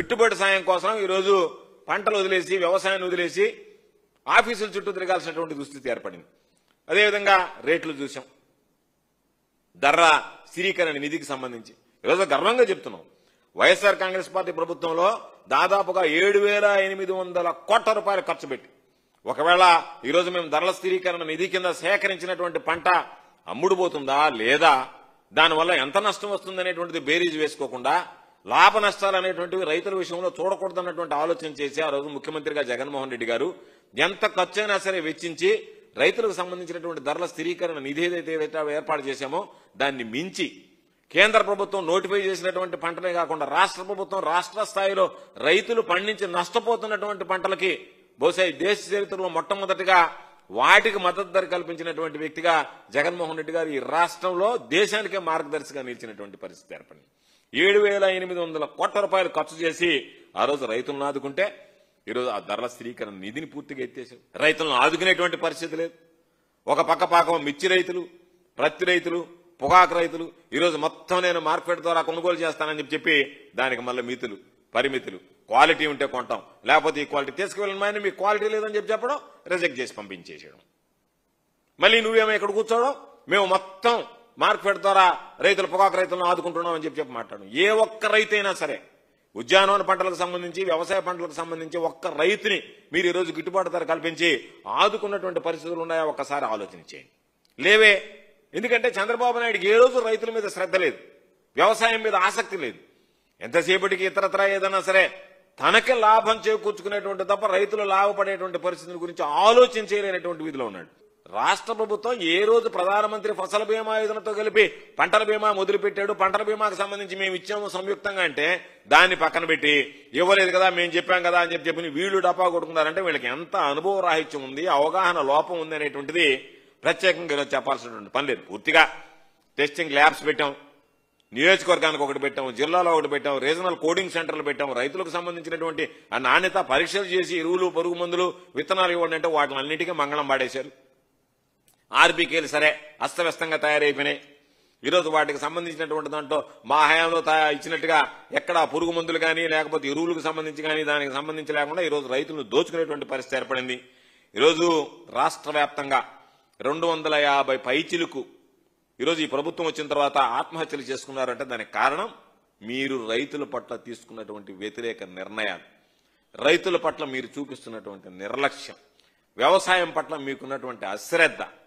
గిట్టుబాటు సాయం కోసం ఈరోజు పంటలు వదిలేసి వ్యవసాయాన్ని వదిలేసి ఆఫీసుల చుట్టూ తిరగాల్సినటువంటి దుస్థితి ఏర్పడింది. అదేవిధంగా రేట్లు చూసాం. ధరల స్థిరీకరణ నిధికి సంబంధించి ఈరోజు గర్వంగా చెప్తున్నాం, వైఎస్ఆర్ కాంగ్రెస్ పార్టీ ప్రభుత్వంలో దాదాపుగా 7,800 కోట్ల రూపాయలు ఖర్చు పెట్టి, ఒకవేళ ఈరోజు మేము ధరల స్థిరీకరణ నిధి కింద సేకరించినటువంటి పంట అమ్ముడుపోతుందా లేదా, దానివల్ల ఎంత నష్టం వస్తుందనేటువంటిది బేరీజు వేసుకోకుండా లాభ నష్టాలు అనేటువంటివి రైతుల విషయంలో చూడకూడదన్నటువంటి ఆలోచన చేసి ఆ రోజు ముఖ్యమంత్రిగా జగన్మోహన్ రెడ్డి గారు ఎంత ఖర్చైనా సరే వెచ్చించి రైతులకు సంబంధించినటువంటి ధరల స్థిరీకరణ నిధి ఏదైతే ఏర్పాటు చేశామో దాన్ని మించి కేంద్ర ప్రభుత్వం నోటిఫై చేసినటువంటి పంటలే కాకుండా రాష్ట్ర ప్రభుత్వం రాష్ట్ర స్థాయిలో రైతులు పండించి నష్టపోతున్నటువంటి పంటలకి బహుశా దేశ చరిత్రలో మొట్టమొదటిగా వాటికి మద్దతు ధర కల్పించినటువంటి వ్యక్తిగా జగన్మోహన్ రెడ్డి గారు ఈ రాష్ట్రంలో దేశానికే మార్గదర్శిగా నిలిచినటువంటి పరిస్థితి ఏర్పడింది. 7,800 కోట్ల రూపాయలు ఖర్చు చేసి ఆ రోజు రైతులను ఆదుకుంటే ఈరోజు ఆ ధరల స్థిరీకరణ నిధిని పూర్తిగా ఎత్తేసారు. రైతులను ఆదుకునేటువంటి పరిస్థితి లేదు. ఒక పక్క పాకం మిర్చి రైతులు, ప్రత్తి రైతులు, పొగాకు రైతులు ఈరోజు మొత్తం నేను మార్కెట్ ద్వారా కొనుగోలు చేస్తానని చెప్పి దానికి మళ్ళీ మితులు, పరిమితులు, క్వాలిటీ ఉంటే కొంటాం, లేకపోతే ఈ క్వాలిటీ తీసుకువెళ్ళమని మీకు క్వాలిటీ లేదని చెప్పడం, రిజెక్ట్ చేసి పంపించేసేయడం. మళ్ళీ నువ్వేమో ఇక్కడ కూర్చోవడం, మేము మొత్తం మార్కెట్ ద్వారా రైతులు పొగాకు రైతులను ఆదుకుంటున్నాం అని చెప్పి మాట్లాడడం. ఏ ఒక్క రైతైనా సరే ఉద్యానవన పంటలకు సంబంధించి వ్యవసాయ పంటలకు సంబంధించి ఒక్క రైతుని మీరు ఈరోజు గిట్టుబాటు ధర కల్పించి ఆదుకున్నటువంటి పరిస్థితులు ఉన్నాయో ఒక్కసారి ఆలోచన చేయండి. లేవే. ఎందుకంటే చంద్రబాబు నాయుడికి ఏ రోజు రైతుల మీద శ్రద్ధ లేదు, వ్యవసాయం మీద ఆసక్తి లేదు. ఎంతసేపటికి ఇతరత్రా ఏదైనా సరే తనకే లాభం చేకూర్చుకునేటువంటి తప్ప రైతులు లాభపడేటువంటి పరిస్థితుల గురించి ఆలోచన చేయలేనటువంటి విధిలో ఉన్నాడు. రాష్ట్ర ప్రభుత్వం ఏ రోజు ప్రధానమంత్రి ఫసల్ బీమా యోజనతో కలిపి పంటల బీమా మొదలుపెట్టాడు, పంటల బీమాకు సంబంధించి మేము ఇచ్చాము సంయుక్తంగా అంటే దాన్ని పక్కన పెట్టి ఇవ్వలేదు కదా మేము చెప్పాం కదా అని చెప్పి వీళ్ళు డపా కొట్టుకున్నారంటే వీళ్ళకి ఎంత అనుభవ రాహిత్యం ఉంది, అవగాహన లోపం ఉంది అనేటువంటిది ప్రత్యేకంగా ఈరోజు చెప్పాల్సినటువంటి పని లేదు. పూర్తిగా టెస్టింగ్ ల్యాబ్స్ పెట్టాం, నియోజకవర్గానికి ఒకటి పెట్టాం, జిల్లాలో ఒకటి పెట్టాం, రీజనల్ కోడింగ్ సెంటర్లు పెట్టాం. రైతులకు సంబంధించినటువంటి ఆ నాణ్యత పరీక్షలు చేసి ఎరువులు, పరుగు మందులు, విత్తనాలు ఇవ్వండి అంటే వాటిని అన్నిటికీ మంగళం పాడేశారు. ఆర్బీకేలు సరే అస్తవ్యస్తంగా తయారైపోయినాయి. ఈరోజు వాటికి సంబంధించినటువంటి దాంట్లో మా హయాంలో ఇచ్చినట్టుగా ఎక్కడ పురుగు మందులు కానీ లేకపోతే ఎరువులకు సంబంధించి కానీ దానికి సంబంధించి లేకుండా ఈరోజు రైతులను దోచుకునేటువంటి పరిస్థితి ఏర్పడింది. ఈరోజు రాష్ట్ర వ్యాప్తంగా 250 పైచిలకు ఈరోజు ఈ ప్రభుత్వం వచ్చిన తర్వాత ఆత్మహత్యలు చేసుకున్నారంటే దానికి కారణం మీరు రైతుల పట్ల తీసుకున్నటువంటి వ్యతిరేక నిర్ణయాలు, రైతుల పట్ల మీరు చూపిస్తున్నటువంటి నిర్లక్ష్యం, వ్యవసాయం పట్ల మీకున్నటువంటి అశ్రద్ధ.